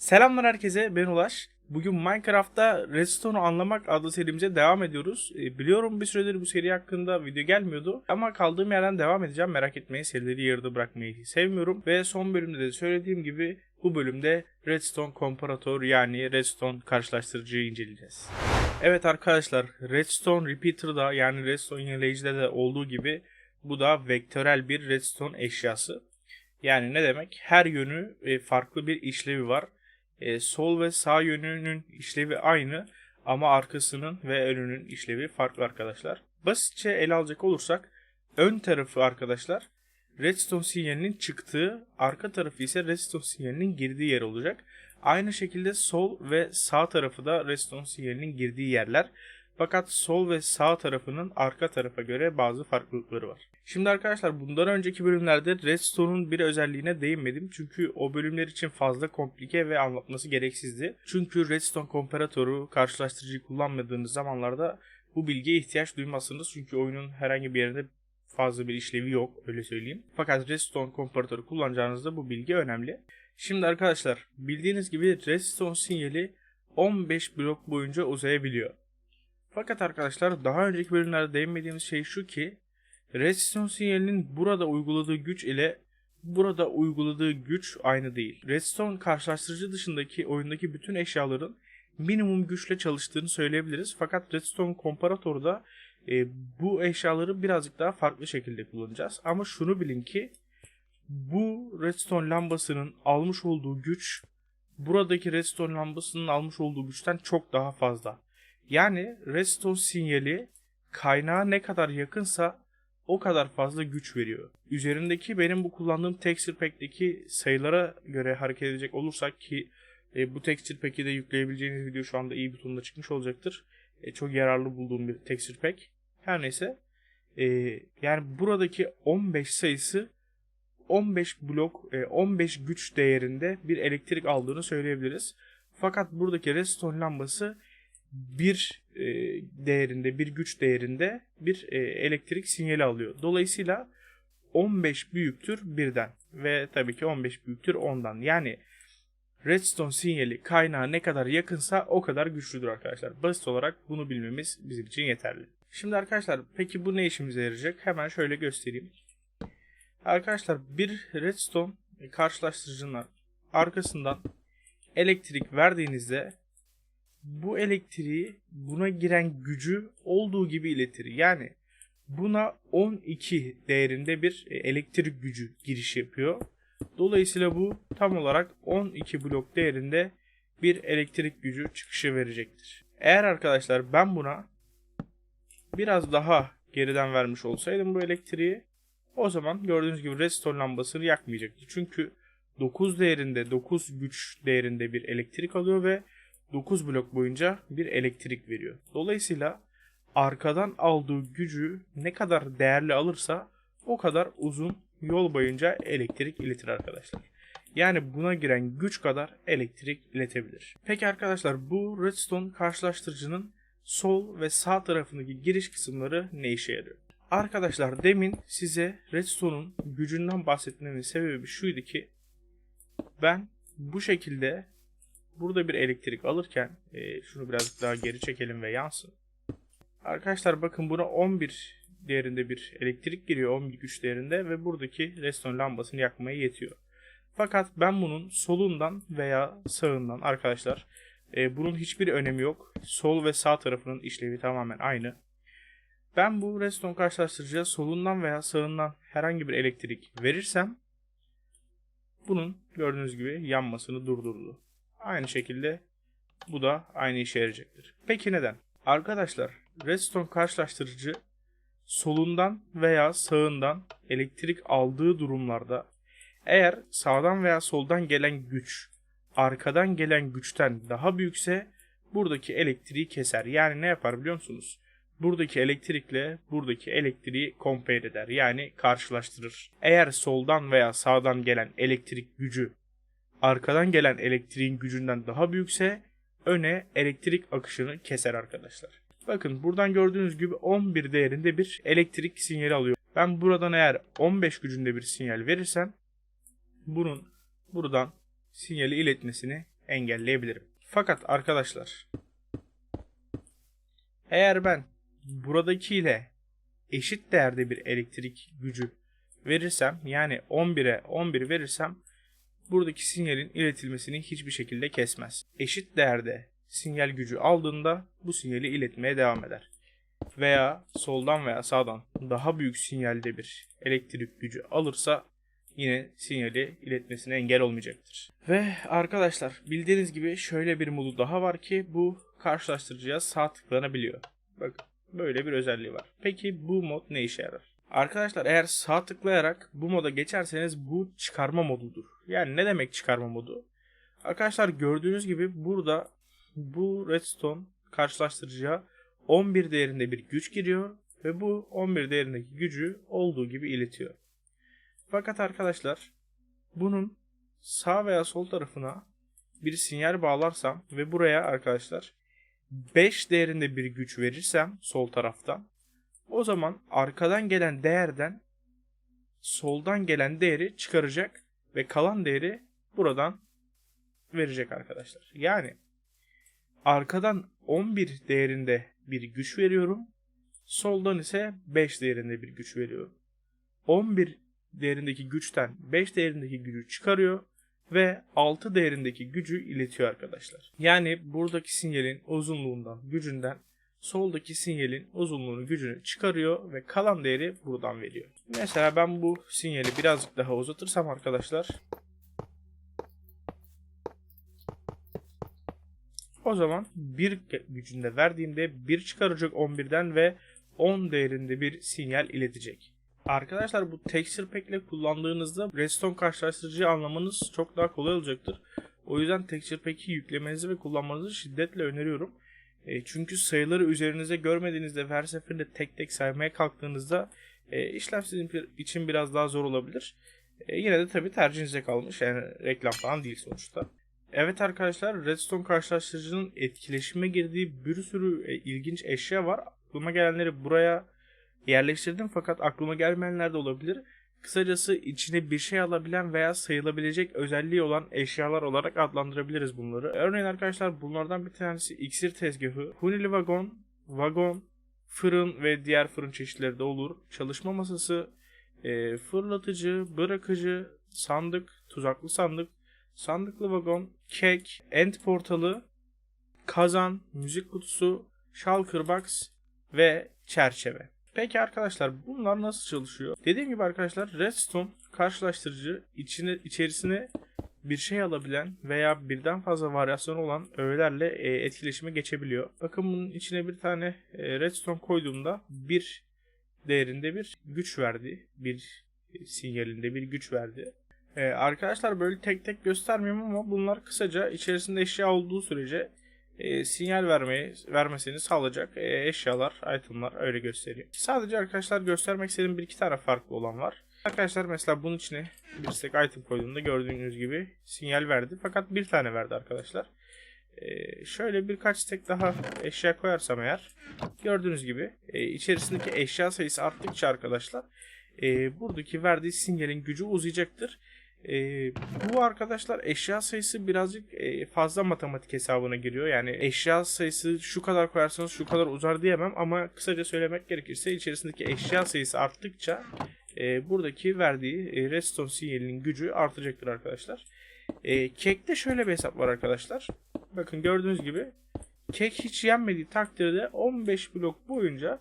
Selamlar herkese, ben Ulaş. Bugün Minecraft'ta Redstone'u anlamak adlı serimize devam ediyoruz. Biliyorum bir süredir bu seri hakkında video gelmiyordu ama kaldığım yerden devam edeceğim. Merak etmeyin, serileri yarıda bırakmayı sevmiyorum. Ve son bölümde de söylediğim gibi bu bölümde Redstone Comparator yani Redstone karşılaştırıcıyı inceleyeceğiz. Evet arkadaşlar, Redstone Repeater'da yani Redstone yenileyicide de olduğu gibi bu da vektörel bir Redstone eşyası. Yani ne demek? Her yönü farklı bir işlevi var. Sol ve sağ yönünün işlevi aynı ama arkasının ve önünün işlevi farklı arkadaşlar. Basitçe ele alacak olursak ön tarafı arkadaşlar redstone sinyalinin çıktığı, arka tarafı ise redstone sinyalinin girdiği yer olacak. Aynı şekilde sol ve sağ tarafı da redstone sinyalinin girdiği yerler. Fakat sol ve sağ tarafının arka tarafa göre bazı farklılıkları var. Şimdi arkadaşlar bundan önceki bölümlerde Redstone'un bir özelliğine değinmedim. Çünkü o bölümler için fazla komplike ve anlatması gereksizdi. Çünkü Redstone komparatoru karşılaştırıcıyı kullanmadığınız zamanlarda bu bilgiye ihtiyaç duymazsınız. Çünkü oyunun herhangi bir yerinde fazla bir işlevi yok, öyle söyleyeyim. Fakat Redstone komparatoru kullanacağınızda bu bilgi önemli. Şimdi arkadaşlar bildiğiniz gibi Redstone sinyali 15 blok boyunca uzayabiliyor. Fakat arkadaşlar daha önceki bölümlerde değinmediğimiz şey şu ki Redstone sinyalinin burada uyguladığı güç ile burada uyguladığı güç aynı değil. Redstone karşılaştırıcı dışındaki oyundaki bütün eşyaların minimum güçle çalıştığını söyleyebiliriz. Fakat Redstone komparatorda bu eşyaları birazcık daha farklı şekilde kullanacağız. Ama şunu bilin ki bu Redstone lambasının almış olduğu güç buradaki Redstone lambasının almış olduğu güçten çok daha fazla. Yani Redstone sinyali kaynağa ne kadar yakınsa o kadar fazla güç veriyor. Üzerindeki benim bu kullandığım texture pack'teki sayılara göre hareket edecek olursak ki bu texture pack'i de yükleyebileceğiniz video şu anda iyi butonunda çıkmış olacaktır. Çok yararlı bulduğum bir texture pack. Her neyse. Yani buradaki 15 sayısı 15 blok, 15 güç değerinde bir elektrik aldığını söyleyebiliriz. Fakat buradaki redstone lambası bir değerinde, bir güç değerinde bir elektrik sinyali alıyor. Dolayısıyla 15 büyüktür 1'den ve tabii ki 15 büyüktür 10'dan. Yani redstone sinyali kaynağa ne kadar yakınsa o kadar güçlüdür arkadaşlar. Basit olarak bunu bilmemiz bizim için yeterli. Şimdi arkadaşlar peki bu ne işimize yarayacak? Hemen şöyle göstereyim. Arkadaşlar bir redstone karşılaştırıcının arkasından elektrik verdiğinizde bu elektriği buna giren gücü olduğu gibi iletir. Yani buna 12 değerinde bir elektrik gücü giriş yapıyor. Dolayısıyla bu tam olarak 12 blok değerinde bir elektrik gücü çıkışı verecektir. Eğer arkadaşlar ben buna biraz daha geriden vermiş olsaydım bu elektriği, o zaman gördüğünüz gibi redstone lambasını yakmayacaktı. Çünkü 9 değerinde, 9 güç değerinde bir elektrik alıyor ve 9 blok boyunca bir elektrik veriyor. Dolayısıyla arkadan aldığı gücü ne kadar değerli alırsa o kadar uzun yol boyunca elektrik iletir arkadaşlar. Yani buna giren güç kadar elektrik iletebilir. Peki arkadaşlar bu redstone karşılaştırıcının sol ve sağ tarafındaki giriş kısımları ne işe yarıyor? Arkadaşlar demin size redstone'un gücünden bahsetmemin sebebi şuydu ki ben bu şekilde burada bir elektrik alırken şunu birazcık daha geri çekelim ve yansın. Arkadaşlar bakın buna 11 değerinde bir elektrik giriyor, 11 güç değerinde ve buradaki redstone lambasını yakmaya yetiyor. Fakat ben bunun solundan veya sağından arkadaşlar bunun hiçbir önemi yok. Sol ve sağ tarafının işlevi tamamen aynı. Ben bu redstone karşılaştırıcıya solundan veya sağından herhangi bir elektrik verirsem bunun gördüğünüz gibi yanmasını durdurdu. Aynı şekilde bu da aynı işe yarayacaktır. Peki neden? Arkadaşlar redstone karşılaştırıcı solundan veya sağından elektrik aldığı durumlarda eğer sağdan veya soldan gelen güç arkadan gelen güçten daha büyükse buradaki elektriği keser. Yani ne yapar biliyor musunuz? Buradaki elektrikle buradaki elektriği compare eder. Yani karşılaştırır. Eğer soldan veya sağdan gelen elektrik gücü arkadan gelen elektriğin gücünden daha büyükse öne elektrik akışını keser arkadaşlar. Bakın buradan gördüğünüz gibi 11 değerinde bir elektrik sinyali alıyor. Ben buradan eğer 15 gücünde bir sinyal verirsem bunun buradan sinyali iletmesini engelleyebilirim. Fakat arkadaşlar, eğer ben buradakiyle eşit değerde bir elektrik gücü verirsem, yani 11'e 11 verirsem, buradaki sinyalin iletilmesini hiçbir şekilde kesmez. Eşit değerde sinyal gücü aldığında bu sinyali iletmeye devam eder. Veya soldan veya sağdan daha büyük sinyalde bir elektrik gücü alırsa yine sinyali iletmesine engel olmayacaktır. Ve arkadaşlar, bildiğiniz gibi şöyle bir modu daha var ki bu karşılaştırıcıya sağ tıklanabiliyor. Bakın, böyle bir özelliği var. Peki bu mod ne işe yarar? Arkadaşlar, eğer sağ tıklayarak bu moda geçerseniz bu çıkarma modudur. Yani ne demek çıkarma modu? Arkadaşlar, gördüğünüz gibi burada bu redstone karşılaştırıcıya 11 değerinde bir güç giriyor ve bu 11 değerindeki gücü olduğu gibi iletiyor. Fakat arkadaşlar, bunun sağ veya sol tarafına bir sinyal bağlarsam ve buraya arkadaşlar 5 değerinde bir güç verirsem sol taraftan, o zaman arkadan gelen değerden soldan gelen değeri çıkaracak ve kalan değeri buradan verecek arkadaşlar. Yani arkadan 11 değerinde bir güç veriyorum. Soldan ise 5 değerinde bir güç veriyorum. 11 değerindeki güçten 5 değerindeki gücü çıkarıyor ve 6 değerindeki gücü iletiyor arkadaşlar. Yani buradaki sinyalin uzunluğundan, gücünden soldaki sinyalin uzunluğunu, gücünü çıkarıyor ve kalan değeri buradan veriyor. Mesela ben bu sinyali birazcık daha uzatırsam arkadaşlar, o zaman 1 gücünde verdiğimde 1 çıkaracak 11'den ve 10 değerinde bir sinyal iletecek. Arkadaşlar, bu texture pack ile kullandığınızda redstone karşılaştırıcıyı anlamanız çok daha kolay olacaktır. O yüzden texture pack'i yüklemenizi ve kullanmanızı şiddetle öneriyorum. Çünkü sayıları üzerinize görmediğinizde ve her seferinde tek tek saymaya kalktığınızda işlem sizin için biraz daha zor olabilir. Yine de tabii tercihinize kalmış. Yani reklam falan değil sonuçta. Evet arkadaşlar, redstone karşılaştırıcının etkileşime girdiği bir sürü ilginç eşya var. Aklıma gelenleri buraya yerleştirdim fakat aklıma gelmeyenler de olabilir. Kısacası içine bir şey alabilen veya sayılabilecek özelliği olan eşyalar olarak adlandırabiliriz bunları. Örneğin arkadaşlar, bunlardan bir tanesi iksir tezgahı, hunili vagon, fırın ve diğer fırın çeşitleri de olur. Çalışma masası, fırlatıcı, bırakıcı, sandık, tuzaklı sandık, sandıklı vagon, kek, end portalı, kazan, müzik kutusu, shulker box ve çerçeve. Peki arkadaşlar, bunlar nasıl çalışıyor? Dediğim gibi arkadaşlar, redstone karşılaştırıcı içerisine bir şey alabilen veya birden fazla varyasyonu olan öğelerle etkileşime geçebiliyor. Bakın, bunun içine bir tane redstone koyduğumda bir değerinde bir güç verdi. Bir sinyalinde bir güç verdi. Arkadaşlar, böyle tek tek göstermiyorum ama bunlar kısaca içerisinde eşya olduğu sürece sinyal vermesini sağlayacak eşyalar, itemlar, öyle gösteriyor. Sadece arkadaşlar göstermek istediğim bir iki tane farklı olan var. Arkadaşlar, mesela bunun içine bir stack item koyduğumda gördüğünüz gibi sinyal verdi. Fakat bir tane verdi arkadaşlar. Şöyle birkaç stack daha eşya koyarsam eğer, gördüğünüz gibi içerisindeki eşya sayısı arttıkça arkadaşlar buradaki verdiği sinyalin gücü uzayacaktır. Bu arkadaşlar, eşya sayısı birazcık fazla matematik hesabına giriyor. Yani eşya sayısı şu kadar koyarsanız şu kadar uzar diyemem ama kısaca söylemek gerekirse içerisindeki eşya sayısı arttıkça buradaki verdiği redstone sinyalinin gücü artacaktır arkadaşlar. Kekte şöyle bir hesap var arkadaşlar. Bakın, gördüğünüz gibi kek hiç yenmediği takdirde 15 blok boyunca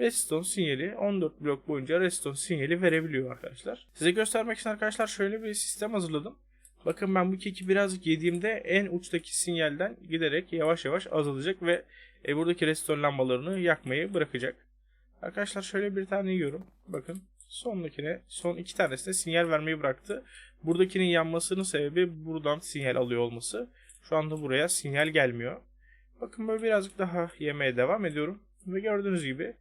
redstone sinyali, 14 blok boyunca redstone sinyali verebiliyor arkadaşlar. Size göstermek için arkadaşlar şöyle bir sistem hazırladım. Bakın, ben bu keki birazcık yediğimde en uçtaki sinyalden giderek yavaş yavaş azalacak ve buradaki redstone lambalarını yakmayı bırakacak. Arkadaşlar, şöyle bir tane yiyorum. Bakın, son iki tanesine sinyal vermeyi bıraktı. Buradakinin yanmasının sebebi buradan sinyal alıyor olması. Şu anda buraya sinyal gelmiyor. Bakın, böyle birazcık daha yemeye devam ediyorum. Ve gördüğünüz gibi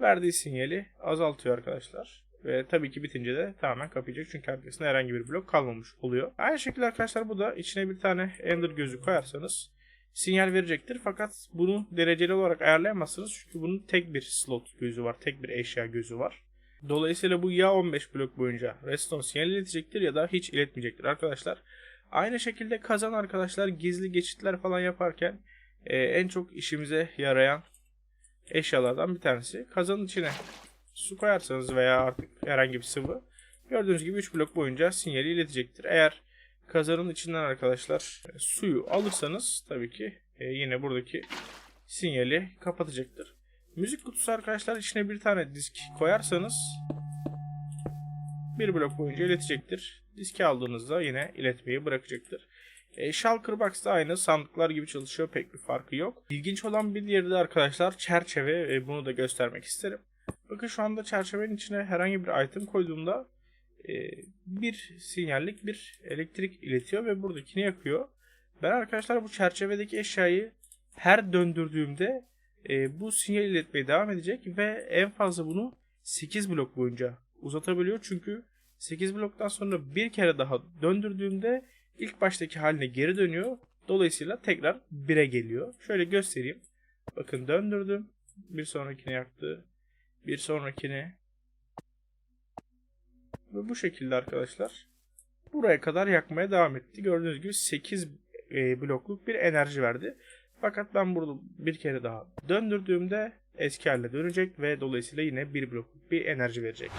verdiği sinyali azaltıyor arkadaşlar. Ve tabii ki bitince de tamamen kapayacak. Çünkü arkasında herhangi bir blok kalmamış oluyor. Aynı şekilde arkadaşlar, bu da içine bir tane ender gözü koyarsanız sinyal verecektir. Fakat bunu dereceli olarak ayarlayamazsınız. Çünkü bunun tek bir slot gözü var. Tek bir eşya gözü var. Dolayısıyla bu ya 15 blok boyunca redstone sinyal iletecektir ya da hiç iletmeyecektir arkadaşlar. Aynı şekilde kazan arkadaşlar, gizli geçitler falan yaparken en çok işimize yarayan eşyalardan bir tanesi. Kazanın içine su koyarsanız veya artık herhangi bir sıvı, gördüğünüz gibi 3 blok boyunca sinyali iletecektir. Eğer kazanın içinden arkadaşlar suyu alırsanız tabii ki yine buradaki sinyali kapatacaktır. Müzik kutusu arkadaşlar, içine bir tane disk koyarsanız bir blok boyunca iletecektir. Diski aldığınızda yine iletmeyi bırakacaktır. Shulker Box da aynı sandıklar gibi çalışıyor, pek bir farkı yok. İlginç olan bir diğeri de arkadaşlar çerçeve. Bunu da göstermek isterim. Bakın şu anda çerçevenin içine herhangi bir item koyduğumda bir sinyallik bir elektrik iletiyor ve buradakini yakıyor. Ben arkadaşlar bu çerçevedeki eşyayı her döndürdüğümde bu sinyal iletmeye devam edecek ve en fazla bunu 8 blok boyunca uzatabiliyor. Çünkü 8 bloktan sonra bir kere daha döndürdüğümde ilk baştaki haline geri dönüyor. Dolayısıyla tekrar 1'e geliyor. Şöyle göstereyim. Bakın döndürdüm. Bir sonrakini yaktı. Bir sonrakini. Ve bu şekilde arkadaşlar buraya kadar yakmaya devam etti. Gördüğünüz gibi 8 blokluk bir enerji verdi. Fakat ben burada bir kere daha döndürdüğümde eski haline dönecek ve dolayısıyla yine 1 blokluk bir enerji verecek.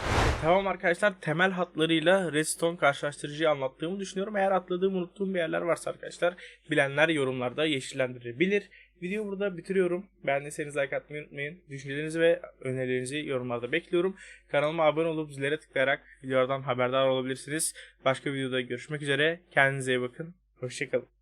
Tamam arkadaşlar, temel hatlarıyla Redstone karşılaştırıcıyı anlattığımı düşünüyorum. Eğer atladığım, unuttuğum bir yerler varsa arkadaşlar, bilenler yorumlarda yeşillendirebilir. Videoyu burada bitiriyorum. Beğendiyseniz like atmayı unutmayın. Düşüncelerinizi ve önerilerinizi yorumlarda bekliyorum. Kanalıma abone olup zilere tıklayarak videolardan haberdar olabilirsiniz. Başka videoda görüşmek üzere. Kendinize iyi bakın. Hoşçakalın.